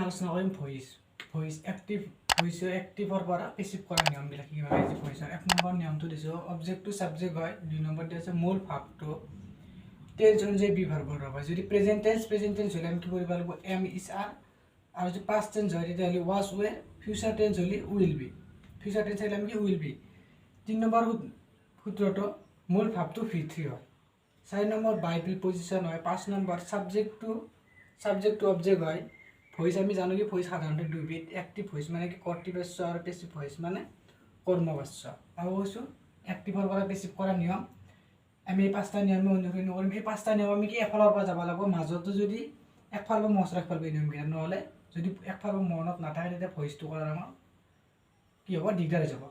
আলোচনা কৰিম ভইচ এক্টিভৰ পৰা পেচিভ কৰা নিয়মবিলাক কিভাবে যে ভইচৰ এক নম্বৰ নিয়মটো দিছোঁ অবজেক্টটো সাবজেক্ট হয়, দুই নম্বৰ দি আছে মূল ভাৱটো টেন্স অনুযায়ী বি ভাৰ্বৰ হ'ব। যদি প্ৰেজেন্ট টেন্স হ'লে আমি কি কৰিব লাগিব এম ইজ আৰ, আৰু যদি পাষ্ট টেন্স হয় তেতিয়াহ'লে ৱাজ ৱেৰ, ফিউচাৰ টেন্স হ'লে উইল বি, ফিউচাৰ টেন্স হ'লে আমি কি উইল বি। 3 নম্বৰ সূত্ৰটো মূল ভাৱটো V3 হয়। 4 নম্বৰ বাই প্ৰিপজিশ্যন হয়। 5 নম্বৰ সাবজেক্টটো অবজেক্ট হয়। ভইচ আমি জানো কি ভইচ সাধাৰণতে দুবিধ, এক্টিভ ভইচ মানে কি কৰ্তৃবাচ্য আৰু পেচিভ ভইচ মানে কৰ্মবাচ্য। আৰু কৈছোঁ এক্টিভৰ পৰা পেচিভ কৰা নিয়ম আমি এই 5টা নিয়ম অনুসৰণ কৰিম। এই 5টা নিয়ম আমি কি এফালৰ পৰা যাব লাগিব, মাজতো যদি একফাল বা মনত ৰাখিব লাগিব এই নিয়মকেইটা, নহ'লে যদি একফাল বা মনত নাথাকে তেতিয়া ভইচটো কৰাৰ আমাৰ কি হ'ব দিগদাৰ হৈ যাব।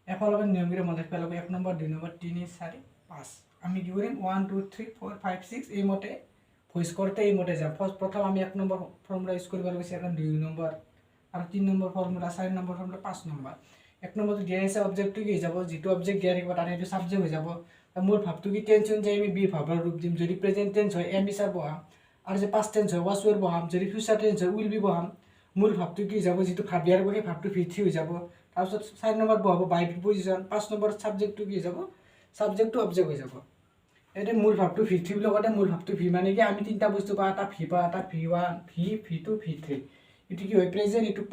এফালৰ পৰা নিয়মকেইটা মনত ৰাখিব লাগিব 1 নম্বৰ 2 নম্বৰ 3 4 5। আমি কি কৰিম 1 2 3 4 5 6 এইমতে ভইচ কৰোঁতে এইমতে যাম। প্ৰথম আমি 1 নম্বৰ ফৰ্মুলা ইউজ কৰিব লাগিব, ছেকেণ্ড 2 নম্বৰ আৰু 3 number formula, 4 number formula, 5 number. 1 নম্বৰটো দিয়া আছে অবজেক্টটো কি হৈ যাব, যিটো অবজেক্ট দিয়া থাকিব তাৰে এইটো সাবজেক্ট হৈ যাব। মূল ভাৱটো কি টেন্স অনুযায়ী আমি বি ভাৱৰ ৰূপ দিম। যদি প্ৰেজেন্ট টেন্স হয় এম ইজ আৰ বহাম, আৰু যদি পাষ্ট টেন্স হয় ৱাজ ৱেৰ বহাম, যদি ফিউচাৰ টেন্স হয় উইল বি বহাম। মূল ভাৱটো কি হৈ যাব, যিটো ভাৱ দিয়াৰ সেই ভাৱটো V3 হৈ যাব। তাৰপিছত 4 নম্বৰ বহাব বাই প্ৰিপজিশ্যন, 5 নম্বৰ সাবজেক্টটো কি হৈ যাব, সাবজেক্টটো অবজেক্ট হৈ যাব। এতিয়া মূল ভাৱটো V3 বুলি কওঁতে মূল ভাৱটো ভি মানে কি আমি 3টা বস্তু পাওঁ, এটা ভি পাওঁ, এটা V1 V2 V3। এইটো কি হয় প্ৰেজেন্ট, এইটো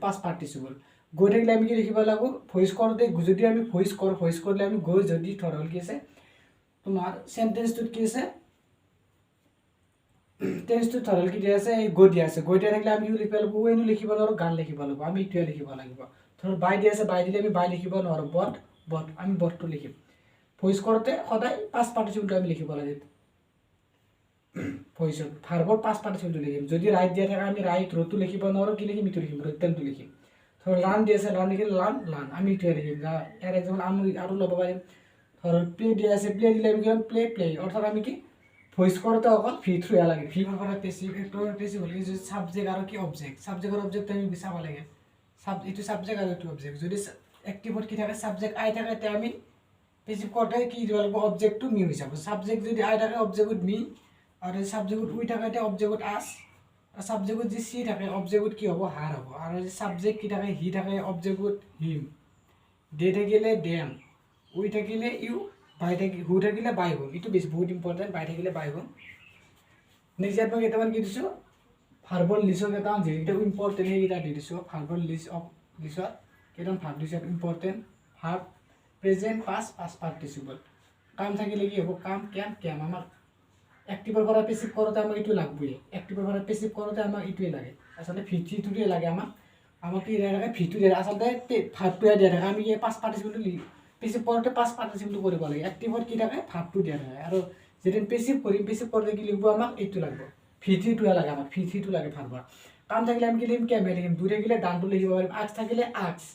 পাষ্ট পাৰ্টিচিপল। গৈ থাকিলে আমি কি লিখিব লাগিব, ভইচ কৰোঁতে যদি আমি ভইচ কৰিলে আমি গৈ যদি ধৰ হ'ল কি আছে তোমাৰ সেন্টেন্সটোত কি আছে, টেন্সটোত ধৰ হ'ল কি দিয়া আছে গৈ দিয়া আছে। গৈ দিয়া থাকিলে আমি কি লিখিব লাগিব, ৱেনো লিখিব নোৱাৰোঁ, গান লিখিব লাগিব। আমি এইটোৱে লিখিব লাগিব। ধৰ বাই দিয়া আছে, বাই দিলে আমি বাই লিখিব নোৱাৰোঁ, বট আমি বটটো লিখিম। ভইচ কৰোঁতে সদায় পাষ্ট পাৰ্টিচিপলটো আমি লিখিব লাগে। ভইচত ভাৰ্বৰ পাষ্ট পাৰ্টিচিপলটো লিখিম। যদি ৰাইট দিয়া থাকে আমি ৰাইট ৰ'টো লিখিব নোৱাৰোঁ, কি লিখিম ইটো লিখিম, ৰিটাৰ্ণটো লিখিম। ধৰ লাৰ্ণ দিয়া আছে, লাৰ্ণ লিখিলে লাৰ্ণ আমি ইটোৱে লিখিম। ইয়াৰ এক্সাম্পল আমি আৰু ল'ব পাৰিম। ধৰ প্লে দিয়া আছে, প্লে দিলে আমি কি প্লে। অৰ্থাৎ আমি কি ভইচ কৰোঁতে অকল V3 লাগে। ভি পৰা পেচিভ, পেচিভ হ'লে যদি সাবজেক্ট আৰু কি অবজেক্ট, সাবজেক্ট আৰু অবজেক্ট আমি চাব লাগে। এইটো সাবজেক্ট আৰু এইটো অবজেক্ট। যদি এক্টিভত কি থাকে সাবজেক্ট আই থাকে তেতিয়া আমি পেচিভ কৰোঁতে কি দিব লাগিব, অবজেক্টটো মি হৈ যাব। সাবজেক্ট যদি আই থাকে অবজেক্টত মি, আৰু সাবজেক্টত উই থাকে তেতিয়া অবজেক্টত আছ, আৰু সাবজেক্টত যদি চি থাকে অবজেক্টত কি হ'ব হাৰ হ'ব। আৰু যদি সাবজেক্ট কি থাকে হি থাকে অবজেক্টত হিম, দে থাকিলে দেম, উই থাকিলে ইউ, হু থাকিলে বাই হোম। এইটো বেছি বহুত ইম্পৰ্টেণ্ট, বাই থাকিলে বাই হোম। নেক্সট ইয়াত মই কেইটামান কি দিছোঁ ভাৰ্বল লিষ্টৰ কেইটামান যিকেইটা ইম্পৰ্টেণ্ট সেইকেইটা দি দিছোঁ। ভাৰ্বল লিষ্টত কেইটামান ভাৰ্ব দিছোঁ important. Verb present past participle. কাম থাকিলে কি হ'ব কাম, কেম। আমাক এক্টিভৰ পৰা পেচিভ কৰোঁতে আমাক এইটো লাগবই। এক্টিভৰ পৰা পেচিভ কৰোঁতে আমাক এইটোৱে লাগে, আচলতে V3টোৱে লাগে আমাক কি দিয়া থাকে V2 দিয়া আচলতে ভাৰ্বটোৱে দিয়া থাকে। আমি কি পাষ্ট পাৰ্টিচিপলটো পেচিভ কৰোঁতে পাষ্ট পাৰ্টিচিপলটো কৰিব লাগে। এক্টিভত কি থাকে ভাৰ্বটো দিয়া থাকে। আৰু যেতিয়া পেচিভ কৰিম, পেচিভ কৰোঁতে কি লিখিব আমাক এইটো লাগিব, V3টোৱে লাগে আমাক, V3টো লাগে ভাৰ্বৰ। কাম থাকিলে আমি কি লিখিম কেমহে লিখিম, দুই থাকিলে ডানটো লিখিব পাৰিম, আক্স থাকিলে আক্স,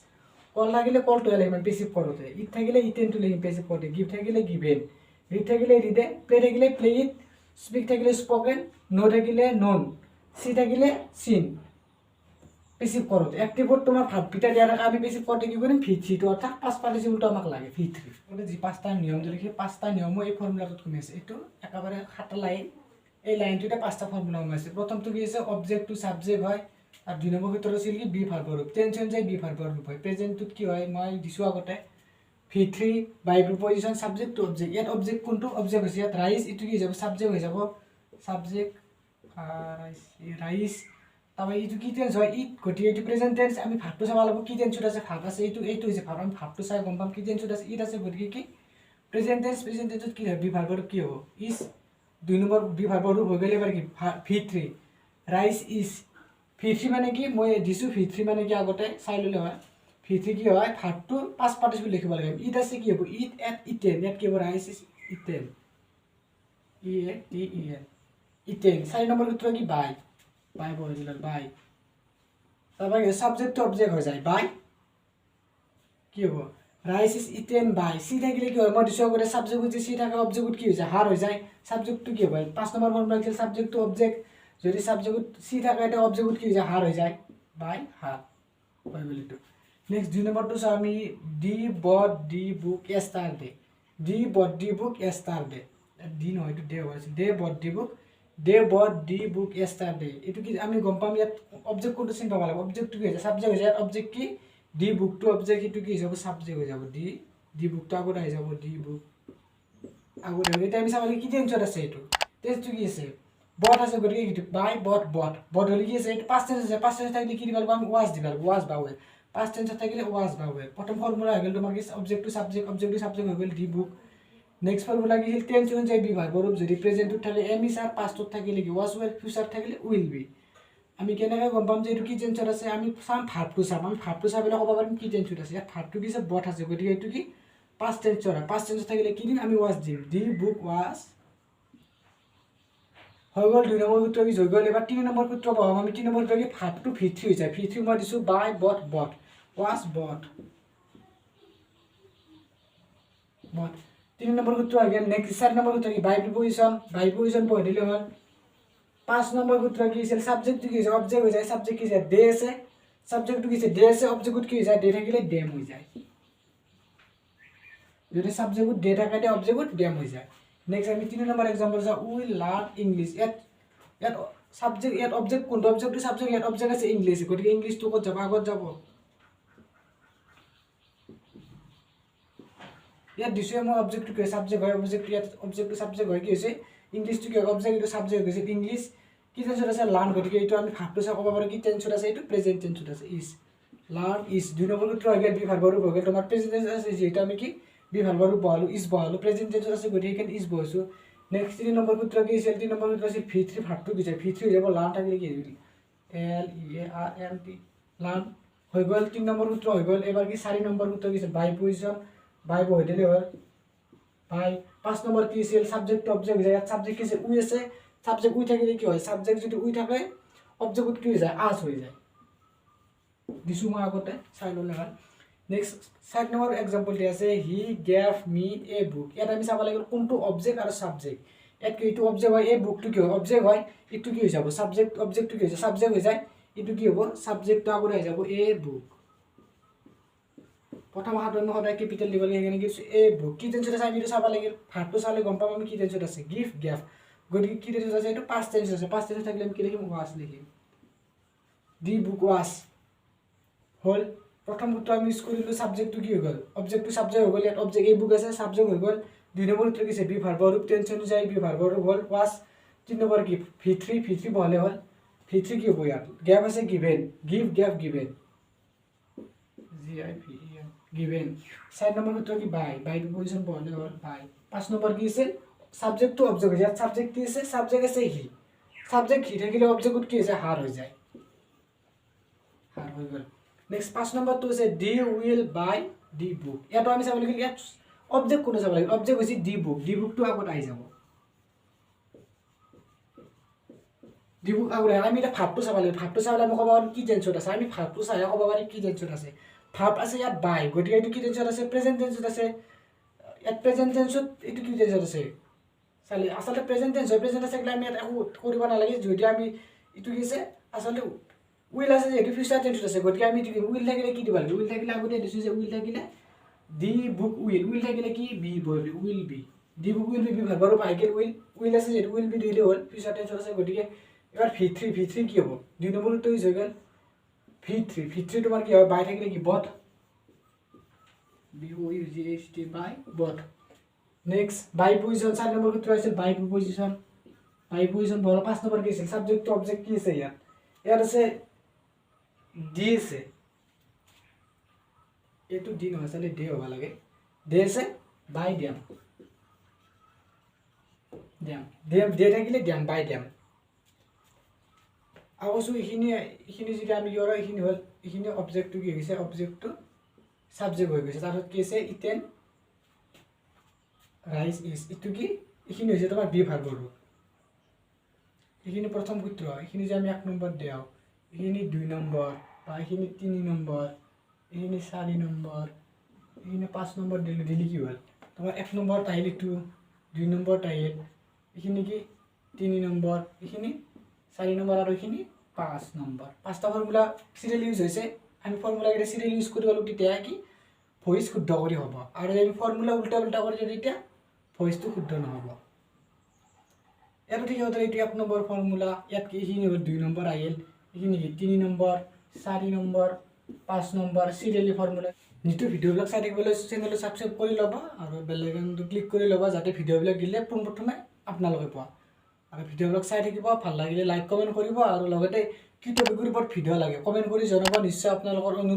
কল থাকিলে কলটোৱে লিখিম পেচিভ কৰোঁতে, ইট থাকিলে ইটেনটো লিখিম পেচিভ কৰোঁতে, গিভ থাকিলে গিভেন, ৰিড থাকিলে ৰিডে, প্লে থাকিলে প্লে ইট, স্পিক থাকিলে স্পকেন, নো থাকিলে নন, সি থাকিলে সিন। পেচিভ কৰোঁতে এক্টিভত তোমাৰ ভাবকেইটা দিয়া থাকে, আমি পেচিভ কৰোঁতে কি কৰিম V3টো, অৰ্থাৎ পাষ্ট পাৰ্টিচিপলটো আমাক লাগে V3। যি 5টা নিয়ম যদি সেই 5টা নিয়মো এই ফৰ্মুলাটোত সোমাইছে। এইটো একেবাৰে 7টা লাইন, এই লাইনটোতে 5টা ফৰ্মুলা সোমাইছে। প্ৰথমটো কি আছে অবজেক্টটো সাবজেক্ট হয়, আৰু 2 নম্বৰ ক্ষেত্ৰত আছিল কি বি ভাৰ্বৰ ৰূপ, টেন্স অনুযায়ী বি ভাৰ্বৰ ৰূপ হয়। প্ৰেজেন্টটোত কি হয় মই দিছোঁ আগতে V3 by preposition subject to object. ইয়াত অবজেক্ট কোনটো অবজেক্ট হৈছে, ইয়াত ৰাইজ এইটো কি হৈ যাব সাবজেক্ট হৈ যাব, সাবজেক্ট ৰাইজ। তাৰপৰা এইটো কি টেন্স হয় ইট, গতিকে এইটো প্ৰেজেন্ট টেন্স। আমি ভাবটো চাব লাগিব কি টেন্সত আছে, ভাব আছে এইটো হৈছে ভাব, আমি ভাবটো চাই গম পাম কি টেন্সত আছে, ইট আছে, গতিকে কি প্ৰেজেন্ট টেন্স। প্ৰেজেন্ট টেন্সত কি হয় বি ভাৰ্বৰ কি হ'ব ইজ, 2 নম্বৰ বি ভাৰ্বৰ ৰূপ হৈ গ'লে এবাৰ কি V3 ৰাইজ ইজ। V3 মানে কি মই দিছোঁ, V3 মানে কি আগতে চাই ল'লে হয়। V3 কি হয় ভাৰ্বটো পাষ্ট পাৰ্টিচিপল লিখিব লাগে। ইট আছে কি হ'ব ইট এট ইটেন, ইয়াত কি হ'ব ৰাইজ is eaten, EATEN eaten. 4 number সূত্ৰ কি বাই বহাই দিলে বাই। তাৰপৰা সাবজেক্টটো অবজেক্ট হৈ যায়, বাই কি হ'ব ৰাইজ ইজ ইটেন বাই। চি থাকিলে কি হয় মই দিছোঁ আগতে সাবজেক্টত যে চি থাকে অবজেক্টত কি হৈ যায় হার হৈ যায়। সাবজেক্টটো কি হ'ব 5 নম্বৰ ফৰ্মুলা আছিল সাবজেক্টটো অবজেক্ট, যদি সাবজেক্টত চি থাকে এটা অবজেক্টত কি হৈ যায় হার হৈ যায়, বাই হার হৈ গ'ল এইটো। নেক্সট 2 নম্বৰটো চাওঁ আমি, ডি বট দি বুক এষ্টাৰ ডে। ডি বট দি বুক এষ্টাৰ ডে, ডি নহয় এইটো ডে হৈ আছে, ডে বট দি বুক দে বট দি বুক yesterday এইটো কি আমি গম পাম ইয়াত অবজেক্ট কোনটো চিন পাব লাগিব অবজেক্টটো কি হৈছে সাবজেক্ট হৈছে অবজেক্ট কি দি বুকটো অবজেক্ট ইটো কি যাব সাবজেক্ট হৈ যাব দি বুকটো আগত আহি যাব দি বুক আগত এটা আমি চাবলৈ কি টেন্সত আছে এইটো টেন্সটো কি আছে বট আছে গতিকে কি বাই বট হলে কি আছে এটা পাস্ট টেন্স আছে পাস্ট টেন্স থাকিলে কি দিব লাগিব আমি ওয়াজ দিব লাগিব ওয়াজ বা ওয়ে পাস্ট টেন্স থাকিলে ওয়াজ বা ওয়ে প্ৰথম ফৰ্মুলা হৈ গ'ল তোমাৰ কি অবজেক্ট টু সাবজেক্ট হৈ গ'ল দি বুক নেক্সট ফৰ্মুলা কি টেন্স অনুযায়ী বি ভাৰ্ব ৰূপ যদি প্ৰেজেন্টত থাকে এম ইজ আৰ পাস্টত থাকিলে কি ওয়াজ ওয়েল ফিউচাৰ থাকিলে উইল বি আমি কেনেকৈ গম পাম যে এইটো কি টেন্সত আছে আমি চাম ভাৰ্বটো চাম আমি ভাৰ্বটো চাবলৈ ক'ব পাৰিম কি টেন্সত আছে ইয়াত ভাৰ্বটো কি আছে বট আছে গতিকে এইটো কি পাস্ট টেন্সৰ হয় পাস্ট টেন্সত থাকিলে কি দিম আমি ওয়াজ দিম দি বুক ওয়াজ হৈ গ'ল 2 নম্বৰ সূত্ৰ কি হৈ গ'ল এবাৰ 3 নম্বৰ সূত্ৰ পাম আমি 3 নম্বৰ সূত্ৰ কি ভাৰ্বটো v3 হৈ যায় v3 মই দিছো বাই বট ওয়াজ বট 3 নম্বৰ সূত্ৰ আহি গ'ল নেক্সট 4 নম্বৰ সূত্ৰ কি বাই প্ৰিপজিশন পঢ়ি দিলে হ'ল 5 নম্বৰ সূত্ৰ কি আছিল সাবজেক্টটো কি হৈছে অবজেক্ট হৈ যায় সাবজেক্ট কি আছে দে আছে সাবজেক্টটো কি আছে দে আছে অবজেক্টত কি হৈ যায় দে থাকিলে ডেম হৈ যায় যদি সাবজেক্টত দে থাকে তে অবজেক্টত ডেম হৈ যায় নেক্সট আমি 3 নম্বৰ एग्जांपल চাও উই লার্ন ইংলিশ ইয়াত সাবজেক্ট ইয়াত অবজেক্ট কোনটো অবজেক্টটো সাবজেক্ট ইয়াত অবজেক্ট আছে ইংলিশ গতিকে ইংলিশটো ক'ত যাব আগত যাব ইয়াত দিছে মই অবজেক্টটো কি সাবজেক্ট হয় অবজেক্ট ইয়াত অবজেক্টটো সাবজেক্ট হয় কি হৈছে ইংলিশটো কি অবজেক্ট এইটো সাবজেক্ট হৈছে ইংলিশ কি টেন্সত আছে লার্ন গতিকে এইটো আমি ভাবটো চাও ক'ব পাৰো কি টেন্সত আছে এইটো প্ৰেজেন্ট টেন্সত আছে ইজ লাৰ্ন ইজ 2 নম্বৰ সূত্ৰ হৈ গ'ল বি ভাৰ্ব ৰূপ হৈ গ'ল তোমাৰ প্ৰেজেন্ট টেন্স আছে যেটা আমি কি বি ভাৰ্ব ৰূপ বহালো ইজ বহালো প্ৰেজেন্ট টেন্সত আছে গতিকে এখানে ইজ বহাইছো নেক্সট 3 নম্বৰ সূত্ৰ কি আছিল 3 নম্বৰ সূত্ৰ আছিল v3 ভাৰ্বটো কি যায় v3 হৈ যাব লার্ন থাকিলে কি হ'ল l e a r n t learn হৈ গ'ল 3 নম্বৰ সূত্ৰ হৈ গ'ল এবাৰ কি 4 নম্বৰ সূত্ৰ কি আছিল বাই পজিশন বাই বহাই দিলে হ'ল বাই 5 নম্বৰ কি আছিল সাবজেক্ট টু অবজেক্ট হৈ যায় ইয়াত সাবজেক্ট কি আছে উই আছে সাবজেক্ট উই থাকিলে কি হয় সাবজেক্ট যদি উই থাকে অবজেক্টত কি হৈ যায় আস হৈ যায় দিছো মই আগতে চাই ললে হ'ল নেক্সট 7 নম্বৰ एग्जांपल দি আছে he gave me a book ইয়াত আমি চাব লাগিব কোনটো অবজেক্ট আৰু সাবজেক্ট ইয়াত কি এইটো অবজেক্ট হয় এই বুকটো কি হয় অবজেক্ট হয় ইটো কি হৈ যাব সাবজেক্ট অবজেক্টটো কি হৈ যায় সাবজেক্ট হৈ যায় ইটো কি হ'ব সাবজেক্টটো আগত আহি যাব এ বুক প্ৰথম হাতত মই সদায় ক্যাপিটাল দিব লাগে এখানে কি এ বুক কি টেন্সত আছে আমি চাব লাগিব ভাৰ্বটো চালে গম পাম আমি কি টেন্সত আছে গিভ গেভ গতিকে কি টেন্সত আছে এইটো পাস্ট টেন্স আছে পাস্ট টেন্স থাকিলে আমি কি লিখিম ওয়াজ লিখিম দি বুক ওয়াজ হল প্ৰথম সূত্ৰ আমি ইউজ কৰিলো সাবজেক্টটো কি হৈ গ'ল অবজেক্টটো সাবজেক্ট হৈ গ'ল ইয়াত অবজেক্ট এই বুক আছে সাবজেক্ট হৈ গ'ল 2 নম্বৰ সূত্ৰ কি আছে বি ভাৰ্ব ৰূপ টেন্স অনুযায়ী বি ভাৰ্ব ৰূপ হ'ল ওয়াজ 3 নম্বৰ কি v3 বহালে হ'ল v3 কি হ'ব ইয়াত গেভ আছে given give gave given g i v e n given 4 number সূত্ৰ কি বাই প্ৰিপজিশন বহালে হ'ল বাই 5 নম্বৰ কি আছে সাবজেক্ট টু অবজেক্ট ইয়াত সাবজেক্ট কি আছে সাবজেক্ট আছে হি সাবজেক্ট হি থাকিলে অবজেক্টত কি আছে হার হৈ যায় হার হৈ গ'ল নেক্সট 5 নম্বৰ টু আছে দি উইল বাই দি বুক ইয়াতো আমি চাব লাগিব ইয়াত অবজেক্ট কোন চাব লাগিব অবজেক্ট হৈছে দি বুকটো আগত আহি যাব দি বুক আগত আমি এটা ভাৰ্বটো চাব লাগিব ভাৰ্বটো চালে আমি ক'ব পাৰিম কি টেন্সত আছে আমি ভাৰ্বটো চাই ক'ব পাৰিম কি টেন্সত আছে ভাৰ্ব আছে ইয়াত বাই গতিকে এইটো কি টেন্সত আছে প্ৰেজেন্ট টেন্সত আছে ইয়াত প্ৰেজেন্ট টেন্সত এইটো কি টেন্সত আছে চালি আসলে প্ৰেজেন্ট টেন্স হয় প্ৰেজেন্ট আছে আমি একো কৰিব নালাগে যদি আমি ইটো কি আছে আসলে উইল আছে যে ফিউচাৰ টেন্সত আছে গতিকে আমি উইল থাকিলে কি দিব লাগে উইল থাকিলে আগতে দিছো যে উইল থাকিলে দি বুক উইল থাকিলে কি বি বলি will be the book will be verb ৰূপ আইকেল উইল আছে যে উইল বি দিলে হ'ল ফিউচাৰ টেন্সত আছে গতিকে এবাৰ v3 কি হ'ব 2 নম্বৰ উত্তৰ হৈ গ'ল v3 তোমাৰ কি হয় বাই থাকিলে কি বট b o u g h t বাই বট নেক্সট বাই পজিশন 4 নম্বৰ সূত্ৰ আছিল বাই প্ৰিপজিশন বল 5 নম্বৰ কি আছিল সাবজেক্ট টু অবজেক্ট কি আছে ইয়াত আছে দি আছে এটো দি নহয় চালে দে হ'ব লাগে দে আছে বাই ড্যাম দে থাকিলে ড্যাম বাই ড্যাম আওসু ইখিনি যদি আমি ইয়ৰ ইখিনি হল ইখিনি অবজেক্টটো কি হৈছে অবজেক্টটো সাবজেক্ট হৈ গৈছে তাৰছত কি আছে ইটেন ৰাইস ইজ ইটো কি ইখিনি হৈছে তোমাৰ বি ভাৰ্ব ৰূপ ইখিনি প্ৰথম সূত্ৰ ইখিনি যে আমি 1 নম্বৰ দিও ইখিনি 2 নম্বৰ বা ইখিনি 3 নম্বৰ ইখিনি 4 নম্বৰ ইখিনি 5 নম্বৰ দিলি কি হ'ল তোমাৰ 1 নম্বৰ টাইল 2 নম্বৰ টাইল ইখিনি কি 3 নম্বৰ ইখিনি 4 নম্বৰ আৰু ইখিনি 5 নম্বৰ পাঁচটা ফৰ্মুলা সিৰিয়াল ইউজ হৈছে আমি ফৰ্মুলা কেইটা সিৰিয়াল ইউজ কৰি গলো তেতিয়া কি ভয়েস শুদ্ধ কৰি হ'ব আৰু আমি ফৰ্মুলা উল্টা কৰি যদি তেতিয়া ভয়েসটো শুদ্ধ নহ'ব ইয়াতো ঠিক আছে এইটো 1 নম্বৰ ফৰ্মুলা ইয়াত এইখিনি হ'ল 2 নম্বৰ আহিল এইখিনি 3 number 4 number 5 number serially formula যিটো ভিডিঅ'বিলাক চাই থাকিবলৈ চেনেলটো ছাবস্ক্ৰাইব কৰি ল'বা আৰু বেল আইকনটো ক্লিক কৰি ল'বা যাতে ভিডিঅ'বিলাক দিলে পোনপ্ৰথমে আপোনালোকে পোৱা আৰু ভিডিঅ'বিলাক চাই থাকিব ভাল লাগিলে লাইক কমেণ্ট কৰিব আৰু লগতে কি টপিকৰ ওপৰত ভিডিঅ' লাগে কমেণ্ট কৰি জনাব নিশ্চয় আপোনালোকৰ অনুৰোধ